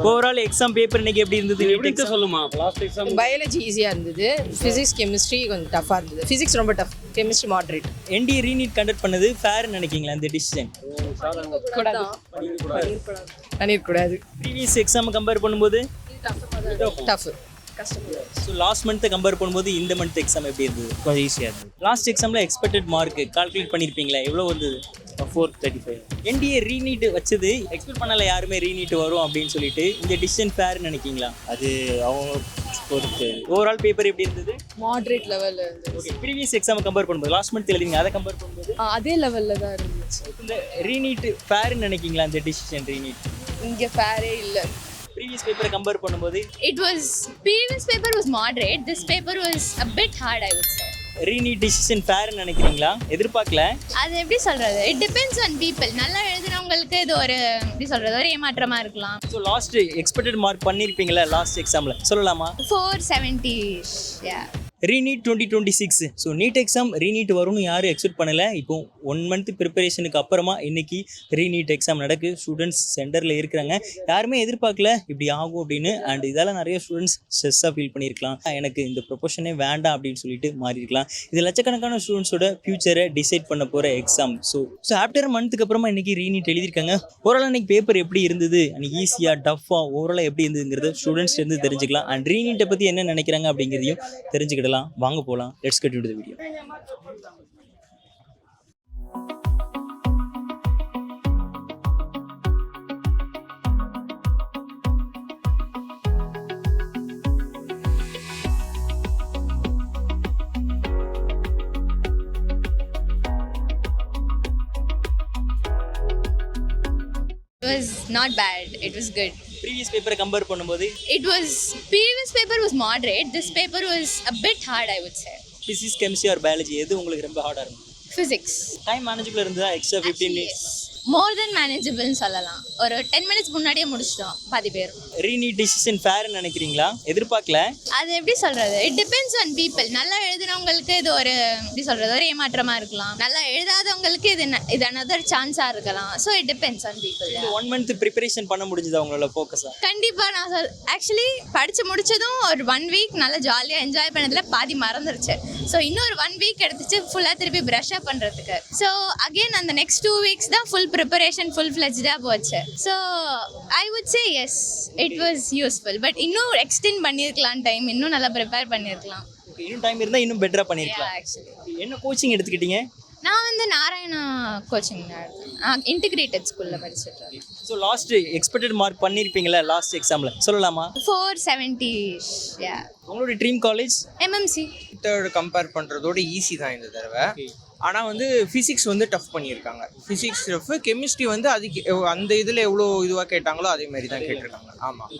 Overall exam paper இன்னைக்கு எப்படி இருந்தது? எப்படி சொல்லுமா லாஸ்ட் எக்ஸாம் பயாலஜி ஈஸியாக இருந்தது, ஃபிசிக்ஸ் கெமிஸ்ட்ரி கொஞ்சம் டஃபாக இருந்தது. ஃபிசிக்ஸ் ரொம்ப tough, chemistry moderate. NDA re NEET conduct பண்ணது ஃபேர் நினைக்கிங்களா இந்த டிசிஷன்? பண்ணிடக்கூடாது. ப்ரீவியஸ் எக்ஸாம் கம்பேர் பண்ணும்போது டஃப். ஸோ லாஸ்ட் மந்த்தை கம்பேர் பண்ணும்போது இந்த மந்த் எக்ஸாம் எப்படி இருந்தது? கொஞ்சம் ஈஸியாக இருந்தது. லாஸ்ட் எக்ஸாமில் எக்ஸ்பெக்டட் மார்க் கால்குலேட் பண்ணியிருப்பீங்களா? எவ்வளோ வந்தது? 435. என்டிஏ ரீநீட் வச்சது எக்ஸ்பெக்ட் பண்ணல யாருமே ரீநீட் வரும் அப்படின்னு சொல்லிட்டு. இந்த டிசிஷன் ஃபேர் நினைக்கிங்களா? அது அவங்க பொறுத்து. ஓவரால் பேப்பர் எப்படி இருந்தது? மாட்ரேட் லெவலில் இருந்தது. ஓகே, ப்ரீவியஸ் எக்ஸாம் கம்பேர் பண்ணும்போது லாஸ்ட் மந்த் எழுதிங்க, அதை கம்பேர் பண்ணும்போது அதே லெவலில் தான் இருந்துச்சு. இந்த ரீநீட் ஃபேர் நினைக்கிங்களா? இந்த டிசிஷன் ரீநீட் இங்கே ஃபேரே இல்லை. ப்ரீவியஸ் பேப்பரை கம்பேர் பண்ணும்போது previous paper was moderate. This paper was a bit hard, I would say. Re NEET decision fair நினைக்கிறீங்களா? எதிர்பார்க்கல. அது எப்படி சொல்றது? It depends on people. நல்லா எழுதுறவங்களுக்கு இது ஒரு எப்படி சொல்றது, ஒரு ஏமாற்றமா இருக்கலாம். ஸோ லாஸ்ட் எக்ஸ்பெக்டட் மார்க் பண்ணியிருப்பீங்களா லாஸ்ட் எக்ஸாமில்? சொல்லலாமா? 470. Yeah. ReNEET 2026. So NEET exam reNEET வரும்னு யாரும் எக்ஸ்பெக்ட் பண்ணலை. இப்போ 1 மந்த் ப்ரிப்பரேஷனுக்கு அப்புறமா இன்னைக்கு ரீநீட் எக்ஸாம் நடக்கு. ஸ்டூடெண்ட்ஸ் சென்டரில் இருக்கிறாங்க. யாருமே எதிர்பார்க்கல இப்படி ஆகும் அப்படின்னு. அண்ட் இதால் நிறைய ஸ்டூடெண்ட்ஸ் ஸ்ட்ரெஸ்ஸாக ஃபீல் பண்ணியிருக்கலாம். எனக்கு இந்த ப்ரொபோஷனே வேண்டாம் அப்படின்னு சொல்லிட்டு மாறி இருக்கலாம். இது லட்சக்கணக்கான ஸ்டூடெண்ட்ஸோட ஃபியூச்சரை டிசைட் பண்ண போகிற எக்ஸாம். ஸோ ஆஃப்டர் மந்த்துக்கு அப்புறமா இன்னைக்கு ரீநீட் எழுதியிருக்காங்க. ஓவரால் இன்னைக்கு பேப்பர் எப்படி இருந்தது, அன்னைக்கு ஈஸியாக டஃப்பாக ஓவராலாக எப்படி இருந்ததுங்கிறது ஸ்டூடெண்ட்ஸ் இருந்து தெரிஞ்சுக்கலாம். அண்ட் ரீநீட்டை பற்றி என்ன நினைக்கிறாங்க அப்படிங்கிறதையும் தெரிஞ்சுக்கிடலாம். வாங்க போலாம். Let's get into the video. It was not bad. It was good. Previous பேப்பரை கம்பேர் பண்ணும்போது Previous paper was moderate. This paper was a bit hard, I would say. Physics chemistry R biology எது உங்களுக்கு ரொம்ப ஹார்டாக இருக்கும்? Physics. Time manageable இருந்ததா? Extra 15 minutes More than manageable சொல்லலாம். ஒரு 10 minutes முன்னாடியே முடிச்சிட்டோம் பாதி பேர். ரீநீட் டிசிஷன் ஃபேர் நினைக்கிறீங்களா? எதிர்பார்க்கல. அது எப்படி சொல்றது? It depends on people. நல்லா எழுதுறவங்களுக்கு இது ஒரு எப்படி சொல்றது, ஒரு ஏமாற்றமா இருக்கலாம். நல்லா எழுதாதவங்களுக்கு இது another சான்ஸா இருக்கலாம். So it depends on people. இந்த 1 மந்த் ப்ரிப்பரேஷன் பண்ண முடிஞ்சதா உங்களால ஃபோக்கஸா? கண்டிப்பா நான் ஆக்சுவலி படிச்சு முடிச்சதும் ஒரு 1 வீக் நல்லா ஜாலியா என்ஜாய் பண்ணதுல பாதி மறந்துருச்சு. ஸோ இன்னொரு 1 வீக் எடுத்துச்சு ஃபுல்லா திருப்பி ப்ரஷ் அப் பண்றதுக்கு. ஸோ அகைன் அந்த நெக்ஸ்ட் 2 வீக்ஸ் தான் ஃபுல் ப்ரிப்பரேஷன் ஃபுல் ஃப்ளெஜ்டாக போச்சு. So I would say yes, it was useful. But இன்னும் எக்ஸ்டெண்ட் பண்ணியிருக்கலாம் டைம், இன்னும் நல்லா ப்ரிப்பேர் பண்ணியிருக்கலாம். இன்னும் டைம் இருந்தால் இன்னும் பெட்டராக பண்ணியிருக்கலாம். ஆக்சுவலி என்ன கோச்சிங் எடுத்துக்கிட்டீங்க? நான் நாராயணா கோச்சிங் இன்டிகிரேட்டட் ஸ்கூலில் படிச்சுட்டு. ஸோ லாஸ்ட் எக்ஸ்பெக்டட் மார்க் பண்ணியிருப்பீங்களா லாஸ்ட் எக்ஸாமில்? சொல்லலாமா? 470. உங்களோட dream college? MMC. Third compare பண்ணுறதோட ஈஸி தான் இந்த தடவை. ஆனால் வந்து ஃபிசிக்ஸ் வந்து டஃப் பண்ணியிருக்காங்க. ஃபிசிக்ஸ் டஃப், கெமிஸ்ட்ரி வந்து அதுக்கு அந்த இதில் எவ்வளோ இதுவாக கேட்டாங்களோ அதே மாதிரி தான் கேட்டிருக்காங்க. ஆமாம்.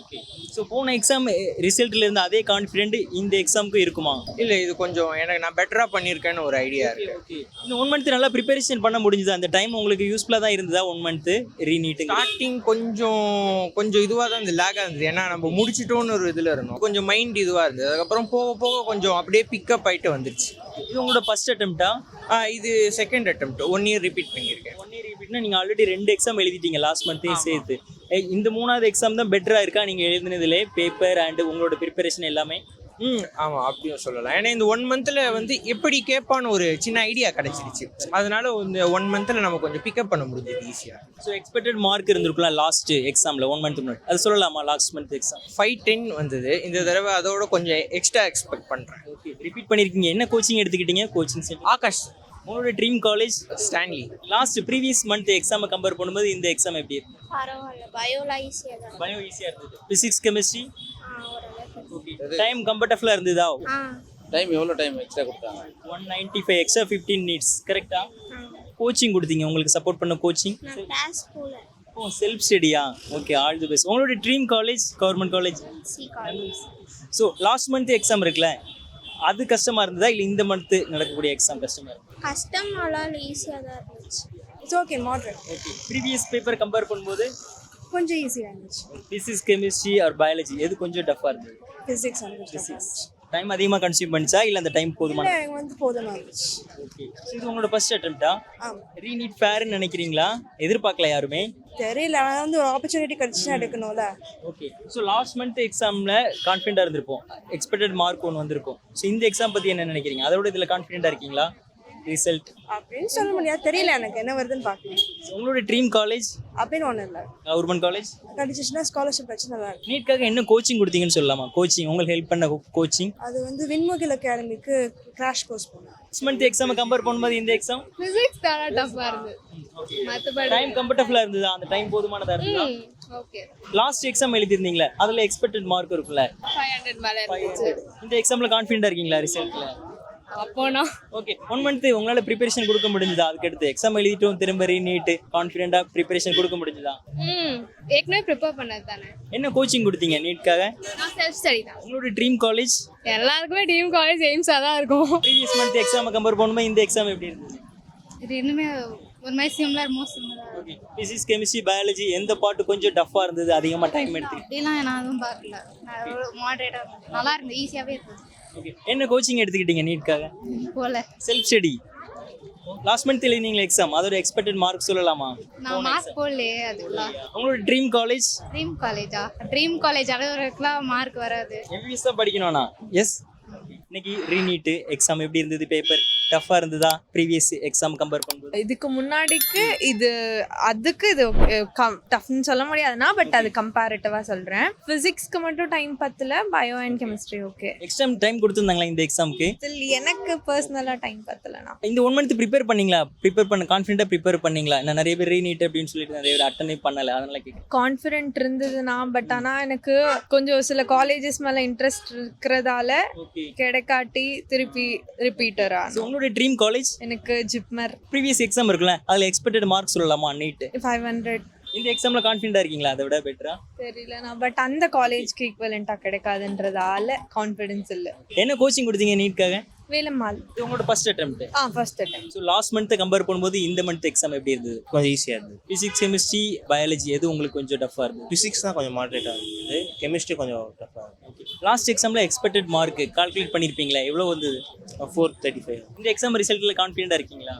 ஸோ போன எக்ஸாம் ரிசல்ட்டில் இருந்து அதே கான்ஃபிடென்ட் இந்த எக்ஸாமுக்கு இருக்குமா? இல்லை, இது கொஞ்சம் எனக்கு நான் பெட்டராக பண்ணியிருக்கேன்னு ஒரு ஐடியா இருக்குது. இந்த 1 மந்த் நல்லா ப்ரிப்பரேஷன் பண்ண முடிஞ்சுதா? அந்த டைம் உங்களுக்கு யூஸ்ஃபுல்லாக தான் இருந்ததா? 1 மந்த்து ரீநீட் ஸ்டார்டிங் கொஞ்சம் இதுவாக தான் இந்த லேக்காக இருந்தது. ஏன்னா நம்ம முடிச்சிட்டோன்னு ஒரு இதில் இருந்தோம். கொஞ்சம் மைண்ட் இதுவாக இருந்தது. அதுக்கப்புறம் போக போக கொஞ்சம் அப்படியே பிக்கப் ஆகிட்டு வந்துருச்சு. இது உங்களோட ஃபர்ஸ்ட் அட்டெம்ப்டா? இது செகண்ட் அட்டெம்ப்ட். 1 இயர் ரிப்பீட் பண்ணியிருக்கேன். 1 இயர் ரிப்பீட்னா நீங்கள் ஆல்ரெடி 2 எக்ஸாம் எழுதிட்டீங்க லாஸ்ட் மந்த்தையும் சேர்த்து. இந்த 3வது எக்ஸாம் தான் பெட்டராக இருக்கா நீங்கள் எழுதுனதுலே? பேப்பர் அண்ட் உங்களோட ப்ரிப்பரேஷன் எல்லாமே? ஆமாம், அப்படியும் சொல்லலாம். ஏன்னா இந்த 1 மந்தில் வந்து எப்படி கேட்பான்னு ஒரு சின்ன ஐடியா கிடச்சிருச்சு. அதனால இந்த 1 மந்தில் நம்ம கொஞ்சம் பிக்கப் பண்ண முடிஞ்சது ஈஸியாக. ஸோ எக்ஸ்பெக்டட் மார்க் இருந்திருக்கலாம் லாஸ்ட் எக்ஸாமில் 1 மந்த் முன்னாடி, அது சொல்லலாமா? லாஸ்ட் மந்த் எக்ஸாம் 510 வந்தது. இந்த தடவை அதோட கொஞ்சம் எக்ஸ்ட்ரா எக்ஸ்பெக்ட் பண்ணுறேன். ஓகே, ரிப்பீட் பண்ணியிருக்கீங்க. என்ன கோச்சிங் எடுத்துக்கிட்டீங்க? Coaching center Aakash. உங்களோட dream college? Stanley. Last previous month எக்ஸாமை கம்பேர் பண்ணும்போது இந்த எக்ஸாம் எப்படி இருக்கு? பரவாயில்ல, பயோலாம் ஈஸியாக தான். பயோ ஈஸியாக இருந்தது. Physics chemistry okay. டைம் கம்ஃபர்டபுளாக இருந்ததா? டைம் எவ்வளோ டைம் எக்ஸ்ட்ரா கொடுத்தாங்க? 195 எக்ஸ்ட்ரா 15 மினிட்ஸ். கரெக்டா? கோச்சிங் கொடுத்தீங்க. உங்களுக்கு சப்போர்ட் பண்ண கோச்சிங்? கிளாஸ் போல. ஓ, செல்ஃப் ஸ்டடியா? Okay, all the best. உங்களோட dream college? Government college? C college. So last month exam இருக்குல்ல, அது கஷ்டமாக இருந்ததா இல்லை இந்த மந்த்து நடக்கக்கூடிய எக்ஸாம் கஷ்டமாக இருக்கு? கஷ்டம் நாளால் ஈஸியாக தான் இருந்துச்சு. It's okay, moderate. Okay, previous paper compare பண்ணும்போது கொஞ்சம் ஈஸியாக இருந்துச்சு. ஃபிசிக்ஸ் கெமிஸ்ட்ரி ஆர் பயாலஜி எது கொஞ்சம் டஃப்பாக இருந்தது? ஃபிசிக்ஸ் வந்து ஃபிசிக்ஸ். டைம் அதிகமாக கன்சியூம் பண்ணிச்சா இல்லை அந்த டைம் போதுமா? எனக்கு வந்து போதுமா இருந்துச்சு. ஓகே. ஸோ இது உங்களோட ஃபர்ஸ்ட் அட்டெம்ப்டா? ஆமாம். ரீநீட் ஃபேர்னு நினைக்கிறீங்களா? எதிர்பார்க்கல யாருமே? தெரியல, ஆனால் வந்து ஒரு ஆப்பர்ச்சுனிட்டி கிடச்சுன்னா எடுக்கணும்ல. ஓகே. ஸோ லாஸ்ட் மந்த் எக்ஸாமில் கான்ஃபிடென்ட்டாக இருந்திருப்போம், எக்ஸ்பெக்டட் மார்க் ஒன்று வந்திருக்கும். ஸோ இந்த எக்ஸாம் பற்றி என்ன நினைக்கிறீங்க? அதோட இதில் கான்ஃபிடென்ட்டாக இருக்கீங்களா? ரிசல்ட் அப்படின்னு சொல்ல முடியாது, தெரியல எனக்கு என்ன வருதுன்னு பார்க்கணும். உங்களோட ட்ரீம் காலேஜ் அப்படின்னு ஒன்றும் இல்லை, கவர்மெண்ட் காலேஜ் கிடச்சிச்சுன்னா ஸ்காலர்ஷிப் வச்சு நல்லா இருக்கும். நீட்காக என்ன கோச்சிங் கொடுத்தீங்கன்னு சொல்லலாமா? கோச்சிங் உங்களுக்கு ஹெல்ப் பண்ண கோச்சிங்? அது வந்து விண்முகில் அகாடமிக்கு கிராஷ் கோர்ஸ் போனேன். நெக்ஸ்ட் மந்த் எக்ஸாமை கம்பேர் பண்ணும்போது இந்த எக்ஸாம் ஃபிசிக்ஸ் தான் டஃப்பாக இருந்தது. மற்றபடி டைம் கம்ஃபர்டபுளாக இருந்ததா? அந்த டைம் போதுமானதாக இருந்ததா? ஓகே. லாஸ்ட் எக்ஸாம் எழுதிருந்தீங்களா, அதில் எக்ஸ்பெக்டட் மார்க் இருக்குல்ல? 500 மேலே இருந்துச்சு. இந்த எக்ஸாமில் கான்ஃபிடென்ட்டாக இருக்கீங்களா ரிசல்ட்டில்? அப்போனா ஓகே. 1 மந்த் உங்களால் ப்ரிப்பரேஷன் கொடுக்க முடிஞ்சதா? அதுக்கடுத்து எக்ஸாம் எழுதிட்டும் திரும்ப நீட்டு கான்ஃபிடென்ட்டாக ப்ரிப்பரேஷன் கொடுக்க முடிஞ்சதா? ஏற்கனவே ப்ரிப்பேர் பண்ணது தானே. என்ன கோச்சிங் கொடுத்தீங்க நீட்காக? நான் செல்ஃப் ஸ்டடி தான். உங்களோட ட்ரீம் காலேஜ்? எல்லாருக்குமே டீம் காலேஜ் எய்ம்ஸாக தான் இருக்கும். ப்ரீவியஸ் மந்த் எக்ஸாமை கம்பேர் பண்ணும்போது இந்த எக்ஸாம் எப்படி இருந்தது? இது இன்னுமே ஒரு மாதிரி similar, most similar. Okay. Physics, chemistry, biology எந்த பார்ட் கொஞ்சம் டஃப்பாக இருந்தது, அதிகமாக டைம் எடுத்து? அப்படிலாம் நான் எதுவும் பார்க்கல. நான் மாடரேட்டாக நல்லா இருந்தது, ஈஸியாகவே இருந்தது. ஓகே. என்ன கோச்சிங் எடுத்துக்கிட்டீங்க நீட்காக? போல செல்ஃப் ஸ்டடி. லாஸ்ட் மந்த் எழுதினீங்களா எக்ஸாம், அதோட எக்ஸ்பெக்டட் மார்க் சொல்லலாமா? நான் மார்க் போடலையே அதுக்குள்ள. உங்களோட ட்ரீம் காலேஜ்? ட்ரீம் காலேஜா? ட்ரீம் காலேஜ் அளவுக்குலாம் மார்க் வராது. எம்பிபிஎஸ் தான் படிக்கணும்னா? எஸ். இன்னைக்கு ரீநீட்டு எக்ஸாம் எப்படி இருந்தது? பேப்பர் டஃப்பாக இருந்ததா ப்ரீவியஸ் எக்ஸாம் கம்பேர் பண்ணும்போது? இதுக்கு முன்னாடிக்கு இது அதுக்கு இது டஃப்னு சொல்ல முடியாதுன்னா, பட் அது கம்பேரிட்டிவாக சொல்கிறேன். ஃபிசிக்ஸ்க்கு மட்டும் டைம் பத்தல, bio and chemistry okay. Exam time கொடுத்துருந்தாங்களா இந்த எக்ஸாமுக்கு? ஸ்டில் எனக்கு பர்சனலாக டைம் பத்தலைண்ணா. இந்த 1 மந்த் ப்ரிப்பேர் பண்ணீங்களா? கான்ஃபிடென்ட்டாக ப்ரிப்பேர் பண்ணீங்களா? நான் நிறைய பேர் ரீநீட் அப்படின்னு சொல்லிட்டு நிறைய பேர் அட்டனே பண்ணலை, அதனால கேட்குறேன். கான்ஃபிடென்ட் இருந்ததுன்னா, பட் ஆனால் எனக்கு கொஞ்சம் சில காலேஜஸ் மேலே இன்ட்ரெஸ்ட் இருக்கிறதால ஓகே. கிடைக்காட்டி திருப்பி ரிப்பீட்டரா. ஸோ உங்களோட ட்ரீம் காலேஜ்? எனக்கு ஜிப்மர். ப்ரீவியஸ் எக்ஸாம் இருக்குல்ல, அதில் எக்ஸ்பெக்டட் மார்க் சொல்லலாமா நீட்? 500 இந்த எக்ஸாமில் கான்ஃபிடென்ட்டாக இருக்கீங்களா? அதை விட பெட்டரா? தெரியலண்ணா, பட் அந்த காலேஜ்க்கு ஈக்குவலண்ட்டாக கிடைக்காதுன்றதால கான்ஃபிடென்ஸ் இல்லை. என்ன கோச்சிங் கொடுத்தீங்க நீட்காக? வேலம்மாள். இது உங்களோட first attempt? First attempt. So last மந்த்தை கம்பேர் பண்ணும்போது இந்த மந்த் எக்ஸாம் எப்படி இருந்தது? கொஞ்சம் ஈஸியாக இருந்தது. ஃபிசிக்ஸ், கெமிஸ்ட்ரி, பயாலஜி எது உங்களுக்கு கொஞ்சம் டஃப்பாக இருந்தது? ஃபிசிக்ஸ் தான் கொஞ்சம் மாடரேட்டாக இருந்தது. கெமிஸ்ட்ரி கொஞ்சம் டஃப்பாக இருந்தது. லாஸ்ட் எக்ஸாமில் எக்ஸ்பெக்டட் மார்க் கால்குலேட் பண்ணியிருப்பீங்களா? எவ்வளோ வந்தது? 435. இந்த எக்ஸாம் ரிசல்ட்டில் கான்ஃபிடென்ட்டாக இருக்கீங்களா?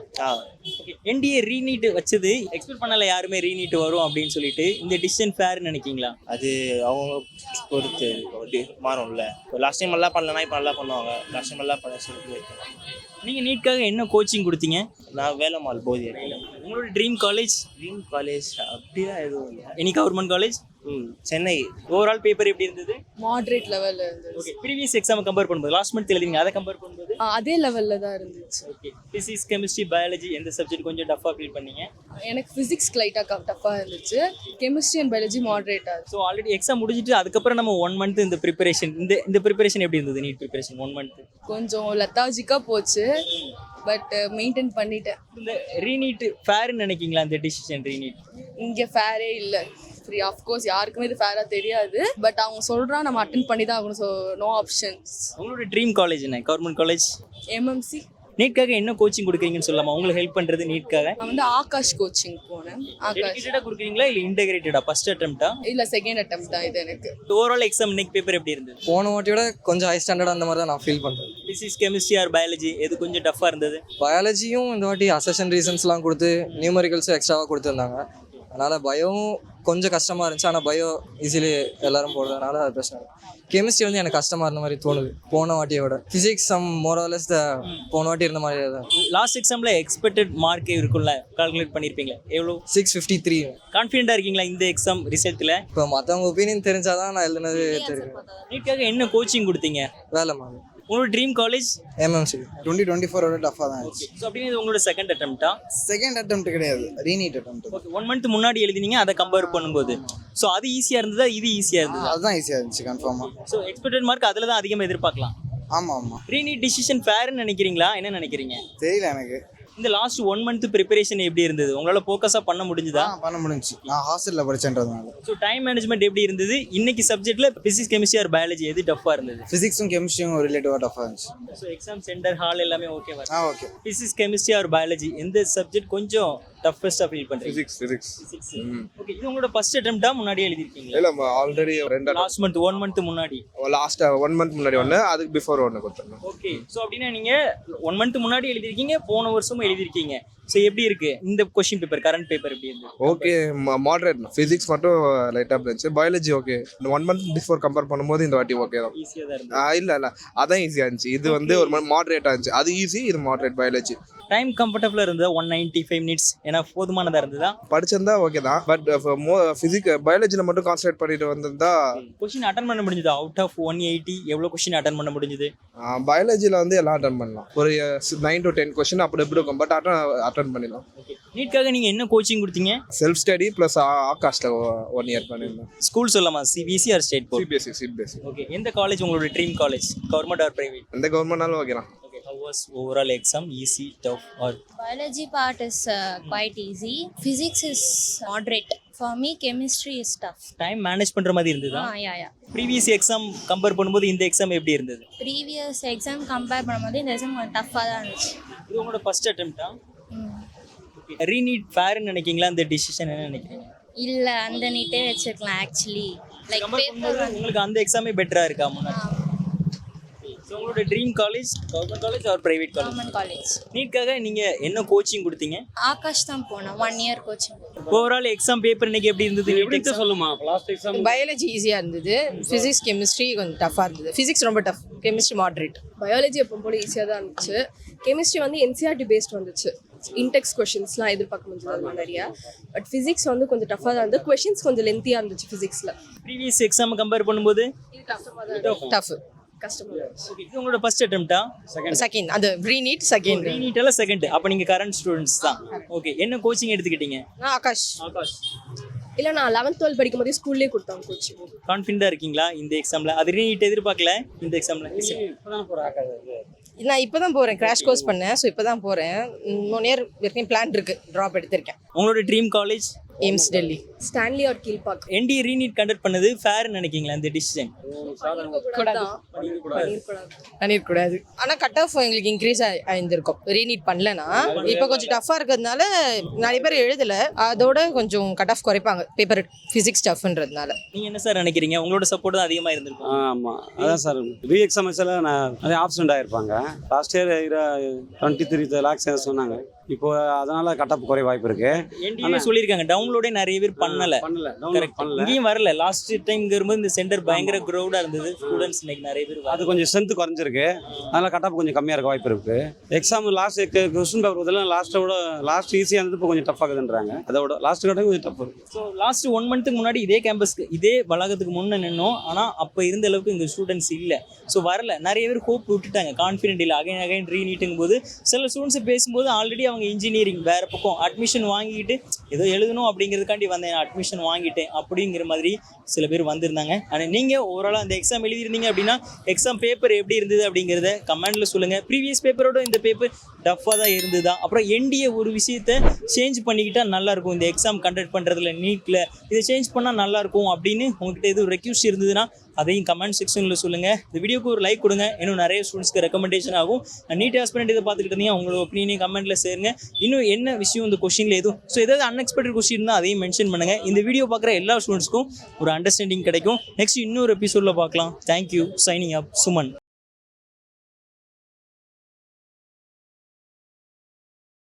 ஓகே. என்டிஏ ரீநீட் வச்சது எக்ஸ்பெக்ட் பண்ணல யாருமே ரீநீட் வரும் அப்படின்னு சொல்லிட்டு. இந்த டிசிஷன் ஃபேர் நினைக்கிங்களா? அது அவங்க பொறுத்து மாறும்ல. லாஸ்ட் டைம் நல்லா பண்ணலன்னா இப்போ நல்லா பண்ணுவாங்க. லாஸ்ட் டைம் நல்லா பண்ண சொல்லிட்டு நீங்கள் நீட்காக என்ன கோச்சிங் கொடுத்தீங்க? நான் வேலம்மாள் போதிய. உங்களோட ட்ரீம் காலேஜ்? ட்ரீம் காலேஜ் அப்படிலாம் எதுவும் இல்லை. Any government college? Chennai. Overall paper எப்படி இருந்தது? மாடரேட் லெவலில் இருந்தது. ஓகே. ப்ரீவியஸ் எக்ஸாம் கம்பேர் பண்ணும்போது லாஸ்ட் மந்த் எழுதிங்க, அதை கம்பேர் பண்ணும்போது? அதே லெவலில் தான் இருந்துச்சு. ஓகே. ஃபிசிக்ஸ், கெமிஸ்ட்ரி, பயாலஜி எந்த சப்ஜெக்ட் கொஞ்சம் டஃப்பாக ஃபீல் பண்ணீங்க? எனக்கு ஃபிசிக்ஸ் லைட்டாக டஃப்பாக இருந்துச்சு. கெமிஸ்ட்ரி அண்ட் பயாலஜி மாடரேட்டாக. ஸோ ஆல்ரெடி எக்ஸாம் முடிஞ்சிட்டு அதுக்கப்புறம் நம்ம 1 மந்த் இந்த ப்ரிப்பரேஷன் இந்த ப்ரிப்பரேஷன் எப்படி இருந்தது? நீட் ப்ரிப்பரேஷன் 1 மந்த் கொஞ்சம் லெத்தாஜிக்காக போச்சு, பட் மெயின்டைன் பண்ணிட்டேன். இந்த ரீநீட் ஃபேர்னு நினைக்கிங்களா? இந்த டிசிஷன் ரீநீட் இங்கே ஃபேரே இல்லை, ஃப்ரீ. ஆஃப்கோர்ஸ் யாருக்குமே இது ஃபேராக தெரியாது, பட் அவங்க சொல்கிறா நம்ம அட்டென்ட் பண்ணி தான் ஆகணும். So no options. உங்களோட ட்ரீம் காலேஜ் என்ன? Government college? எம்எம்சி. நீட்காக என்ன கோச்சிங் கொடுக்குறீங்கன்னு சொல்லலாமா? உங்களுக்கு ஹெல்ப் பண்ணுறது நீட்காக? நான் வந்து ஆகாஷ் கோச்சிங் போனேன். ஆகாஷ் டெடிகேட்டடாக கொடுக்குறீங்களா இல்லை இன்டெகிரேட்டடா? ஃபர்ஸ்ட் அட்டெம்ப்டா? இல்லை, செகண்ட் அட்டம் தான் இது எனக்கு. ஓவரால் எக்ஸாம் இன்னைக்கு பேப்பர் எப்படி இருந்தது? போன வாட்டியோட கொஞ்சம் ஹை ஸ்டாண்டர்ட் அந்த மாதிரி தான் நான் ஃபீல் பண்ணுறேன். ஃபிசிக்ஸ், கெமிஸ்ட்ரி ஆர் பயாலஜி எது கொஞ்சம் டஃப்பாக இருந்தது? பயாலஜியும் இந்த வாட்டி அசஷன் ரீசன்ஸ்லாம் கொடுத்து நியூமரிக்கல்ஸும் எக்ஸ்ட்ராவாக கொடுத்துருந்தாங்க. அதனால் பயோவும் கொஞ்சம் கஷ்டமாக இருந்துச்சு. ஆனால் பயோ ஈஸிலி எல்லாரும் போடுறதுனால அது பிரச்சனை இல்லை. கெமிஸ்ட்ரி வந்து எனக்கு கஷ்டமாக இருந்த மாதிரி தோணுது போன வாட்டியோட. ஃபிசிக்ஸ் மோரலஸ் போன வாட்டி இருந்த மாதிரி தான். லாஸ்ட் எக்ஸாமில் எக்ஸ்பெக்டட் மார்க் இருக்கும்ல, கால்குலேட் பண்ணியிருப்பீங்களா? எவ்வளோ? 653. கான்ஃபிடென்ட்டாக இருக்கீங்களா இந்த எக்ஸாம் ரிசல்ட்டில்? இப்போ மற்றவங்க ஒப்பீனியன் தெரிஞ்சாதான் நான் எழுதுனது தெரியும். நீட்காக என்ன கோச்சிங் கொடுத்தீங்க? வேலைம்மா. உங்களோட ட்ரீம் காலேஜ்? எம்எம்சி. 2024 டஃபாக தான் இருந்துச்சு. ஸோ அப்படின்னு இது உங்களோட செகண்ட் அட்டெம்ப்டா? செகண்ட் அட்டெம்ப்ட் கிடையாது, ரீநீட் அட்டெம்ப்ட். ஓகே. 1 மந்த் முன்னாடி எழுதினீங்க, அதை கம்பேர் பண்ணும்போது ஸோ அது ஈஸியாக இருந்ததா இது ஈஸியாக இருந்ததா? அதுதான் ஈஸியாக இருந்துச்சு கன்ஃபார்மாக. ஸோ எக்ஸ்பெக்டட் மார்க் அதில் தான் அதிகமாக எதிர்பார்க்கலாம். ஆமாம் ஆமாம். ரீநீட் டிசிஷன் ஃபேர்னு நினைக்கிறீங்களா? என்ன நினைக்கிறீங்க? தெரியல எனக்கு. இந்த லாஸ்ட் 1 மந்த் ப்ரிப்பரேஷன் எப்படி இருந்தது? உங்களால் ஃபோக்கஸாக பண்ண முடிஞ்சுதா? பண்ண முடிஞ்சு. நான் ஹாஸ்டலில் படிச்சேன்றதுனால. ஸோ டைம் மேனேஜ்மெண்ட் எப்படி இருந்தது? இன்னைக்கு சப்ஜெக்ட்டில் ஃபிசிக்ஸ், கெமிஸ்ட்ரி ஆர் பயாலஜி எது டஃப்பாக இருந்தது? ஃபிசிக்ஸும் கெமிஸ்ட்ரியும் ரிலேட்டிவாக டஃபாக இருந்துச்சு. ஸோ எக்ஸாம் சென்டர் ஹால் எல்லாமே ஓகேவா? Okay. Physics, chemistry R biology எந்த சப்ஜெக்ட் கொஞ்சம் டஃபஸ்டா ஃபீல் பண்றீங்க? ஃபிசிக்ஸ் ஓகே, இது உங்களோட ஃபர்ஸ்ட் அட்டெம்ப்டா முன்னாடியே எழுதிருக்கீங்களா? இல்ல ஆல்ரெடி ரெண்டு லாஸ்ட் மந்த் 1 மந்த் முன்னாடி. லாஸ்ட் 1 மந்த் முன்னாடி ஒன்று, அதுக்கு பிஃபோர் ஒன்று கொடுத்துருந்தோம். ஓகே, ஸோ அப்படின்னா நீங்க 1 மந்த் முன்னாடி எழுதிருக்கீங்க, போன வருஷமும் எழுதிருக்கீங்க. ஸோ எப்படி இருக்கு இந்த கொஸ்டின் பேப்பர், கரண்ட் பேப்பர் எப்படி இருக்கு? Okay, moderate. ஃபிசிக்ஸ் மட்டும் லைட்டாக இருந்துச்சு. Biology okay. 1 month before compare பண்ணும்போது இந்த வாட்டி ஓகே தான். ஈஸியா தான் இருந்தது. இல்ல அதான் ஈஸியாக இருந்துச்சு. இது வந்து ஒரு மாதிரி மாடரேட்டாக இருந்துச்சு. அது ஈஸி, இது மாடரேட் பயாலஜி. டைம் கம்ஃபர்டபுளா இருந்ததா? 195 மினிட்ஸ் ஏன்னா போதுமானதா இருந்ததா? படிச்சிருந்தா ஓகே தான். பட் பயாலஜியில் மட்டும் கான்சன்ட்ரேட் பண்ணிட்டு வந்திருந்தா. கொஸ்டின் அட்டன் பண்ண முடிஞ்சது? அவுட் ஆஃப் 180 எவ்வளோ கொஸ்டின் அட்டன் பண்ண முடிஞ்சது? பயாலஜியில் வந்து எல்லாம் அட்டன் பண்ணலாம். ஒரு 9 to 10 கொஸ்டின் அப்படி எப்படி இருக்கும். பட் அட்டன் பண்ணிடலாம். நீட்காக நீங்க என்ன கோச்சிங் கொடுத்தீங்க? செல்ஃப் ஸ்டடி ப்ளஸ் ஆகாஸ்ட்டில் 1 இயர் பண்ணியிருந்தேன். ஸ்கூல் சொல்லலாமா? CBSE or state board? CBSE. Okay, எந்த காலேஜ் உங்களோட dream college? Government or private? எந்த கவர்மெண்ட்னாலும் ஓகே தான். Okay, how was overall exam? Easy, tough or? Biology part is quite easy. Physics is moderate. For me, chemistry is tough. Time manage பண்ற மாதிரி இருந்ததா? Yeah. Previous exam compare பண்ணும்போது இந்த exam எப்படி இருந்தது? Previous exam compare பண்ணும்போது இந்த exam கொஞ்சம் tough-ஆ தான் இருந்துச்சு. இது உங்களோட ஃபர்ஸ்ட் அட்டெம்ப்டா? ரீநீட் ஃபேர்னு நினைக்கீங்களா? அந்த டிசிஷன் என்ன நினைக்கிறீங்க? இல்ல அந்த நீட்டே வச்சிருக்கலாம் ஆக்சுவலி. லைக் கம்பேர் பண்ணும்போது உங்களுக்கு அந்த எக்ஸாமே பெட்டரா இருக்கா முன்னாடி? ஸோ உங்களோட dream college government college or private college? Government college. நீட்காக நீங்க என்ன கோச்சிங் கொடுத்தீங்க? ஆகாஷ் தான் போனேன் 1 year coaching. Overall exam paper இன்னைக்கு எப்படி இருந்தது? எப்படி சொல்லுமா? லாஸ்ட் எக்ஸாம் பயாலஜி ஈஸியாக இருந்தது. ஃபிசிக்ஸ் கெமிஸ்ட்ரி கொஞ்சம் டஃப்பாக இருந்தது. ஃபிசிக்ஸ் ரொம்ப டஃப், கெமிஸ்ட்ரி மாடரேட். பயாலஜி எப்போ போல ஈஸியாக தான் இருந்துச்சு. கெமிஸ்ட்ரி வந்து என்சிஆர்டி பேஸ்ட் வந்துச்சு. இன்டெக்ஸ் கொஷின்ஸ்லாம் எதிர்பார்க்க முடிஞ்சது அது நிறையா. பட் ஃபிசிக்ஸ் வந்து கொஞ்சம் டஃப்பாக தான் இருந்தது. கொஷின்ஸ் கொஞ்சம் லென்த்தியாக இருந்துச்சு ஃபிசிக்ஸில். ப்ரீவியஸ் எக்ஸாம் கம்பேர் பண்ணும்போது டஃப். கஷ்டமாக இருந்துச்சு. ஓகே, இது உங்களோட ஃபர்ஸ்ட் அட்டெம்ப்டா? செகண்ட் அந்த ரீநீட் செகண்ட். ரீநீட் எல்லாம் செகண்ட். அப்போ நீங்க கரண்ட் ஸ்டூடெண்ட்ஸ் தான். ஓகே, என்ன கோச்சிங் எடுத்துக்கிட்டீங்க? நான் ஆகாஷ். இல்லை நான் 11th 12th படிக்கும் போதே ஸ்கூல்லேயே கொடுத்தாங்க கோச்சிங். கான்ஃபிடென்ட்டாக இருக்கீங்களா இந்த எக்ஸாமில்? அது ரீநீட் எதிர்பார்க்கல இந்த எக்ஸாமில்? நான் இப்போ தான் போகிறேன், கிராஷ் கோர்ஸ் பண்ணேன். ஸோ இப்போ தான் போகிறேன். 1 இயர் வரைக்கும் பிளான் இருக்கு. ட்ராப் எடுத்திருக்கேன். உங்களோட dream college? AIIMS Delhi. Stanley or Kilpauk. NTA re NEET conduct பண்ணது ஃபேர்னு நினைக்கிறீங்களா இந்த டிசிஷன்? பண்ணிருக்கூடாது. ஆனால் கட் ஆஃப் எங்களுக்கு இன்க்ரீஸ் ஆயிருந்திருக்கும் ரீநீட் பண்ணலன்னா. இப்போ கொஞ்சம் டஃப்பாக இருக்கிறதுனால நிறைய பேர் எழுதல. அதோட கொஞ்சம் கட் ஆஃப் குறைப்பாங்க பேப்பர் ஃபிசிக்ஸ் டஃப்ன்றதுனால. நீங்கள் என்ன சார் நினைக்கிறீங்க? உங்களோட சப்போர்ட் தான் அதிகமாக இருந்திருக்கும். ஆமாம், அதான் சார். ரீ எக்ஸாம்ஸில் நான் நிறைய ஆப்சண்ட் ஆகிருப்பாங்க. லாஸ்ட் இயர் 23 lakhs சொன்னாங்க. இப்போ அதனால கட்டப் குறை வாய்ப்பு இருக்கு. என்டிஏ சொல்லியிருக்காங்க டவுன்லோடே நிறைய பேர் பண்ணல. இங்கேயும் வரல. லாஸ்ட் டைம்ங்கிறது இந்த சென்டர் பயங்கர க்ரௌடாக இருந்தது. ஸ்டூடெண்ட்ஸ் இன்னைக்கு நிறைய பேர் அது கொஞ்சம் ஸ்ட்ரென்த் குறைஞ்சிருக்கு. அதனால கட்டப் கொஞ்சம் கம்மியாக இருக்க வாய்ப்பு இருக்கு. எக்ஸாம் லாஸ்ட் கொஸ்டின் பேப்பர் இதெல்லாம் லாஸ்ட் ஈஸியாக இருந்தது. இப்போ கொஞ்சம் டஃப் ஆகுதுன்றாங்க. அதோட லாஸ்ட் கட்ட கொஞ்சம் டஃப் இருக்கு. ஸோ லாஸ்ட் 1 மந்த்துக்கு முன்னாடி இதே கேம்பஸ்க்கு இதே வளாகத்துக்கு முன்னே நின்னோம். ஆனால் அப்போ இருந்த அளவுக்கு இங்கே ஸ்டூடெண்ட்ஸ் இல்லை. ஸோ வரல. நிறைய பேர் ஹோப் விட்டுட்டாங்க. கான்ஃபிடென்ட் இல்லை. அகைன் ரீநீட்டுங்கும் போது சில ஸ்டூடெண்ட்ஸ் பேசும்போது ஆல்ரெடி அவங்க இன்ஜினியரிங் வேறு பக்கம் அட்மிஷன் வாங்கிட்டு ஏதோ எழுதணும் அப்படிங்கிறதுக்காண்டி வந்தேன், அட்மிஷன் வாங்கிட்டேன் அப்படிங்கிற மாதிரி சில பேர் வந்திருந்தாங்க. ஆனால் நீங்கள் ஓவராலாக அந்த எக்ஸாம் எழுதியிருந்தீங்க அப்படின்னா எக்ஸாம் பேப்பர் எப்படி இருந்தது அப்படிங்கிறத கமெண்டில் சொல்லுங்கள். ப்ரீவியஸ் பேப்பரோட இந்த பேப்பர் டஃப்பாக தான் இருந்ததா? அப்புறம் என்டிஏ ஒரு விஷயத்தை சேஞ்ச் பண்ணிக்கிட்டால் நல்லாயிருக்கும் இந்த எக்ஸாம் கண்டக்ட் பண்ணுறதுல நீட்டில் இதை சேஞ்ச் பண்ணால் நல்லாயிருக்கும் அப்படின்னு உங்கள்கிட்ட எதுவும் ரெக்யூஸ்ட் இருந்ததுன்னா அதையும் கமெண்ட் செக்ஷனில் சொல்லுங்கள். இந்த வீடியோக்கு ஒரு லைக் கொடுங்க. இன்னும் நிறைய ஸ்டூடெண்ட்ஸ்க்கு ரெக்கமெண்டேஷன் ஆகும். நீட் ஆஸ்பிரண்ட் இதை பார்த்துக்கிட்டு இருந்தீங்க, உங்களோட ஒப்பீனியன் கமெண்ட்டில் சேருங்க. இன்னும் என்ன விஷயம் இந்த கொஸ்டினில் எதுவும் ஏதாவது அன்எக்ஸ்பெக்டட் கொஸ்டின் தான் அதையும் மென்ஷன் பண்ணுங்கள். இந்த வீடியோ பார்க்குற எல்லா ஸ்டூடெண்ட்ஸ்க்கும் ஒரு அண்டர்ஸ்டாண்டிங் கிடைக்கும். நெக்ஸ்ட் இன்னொரு எபிசோடில் பார்க்கலாம். தேங்க்யூ. சைனிங் அப் சுமன்.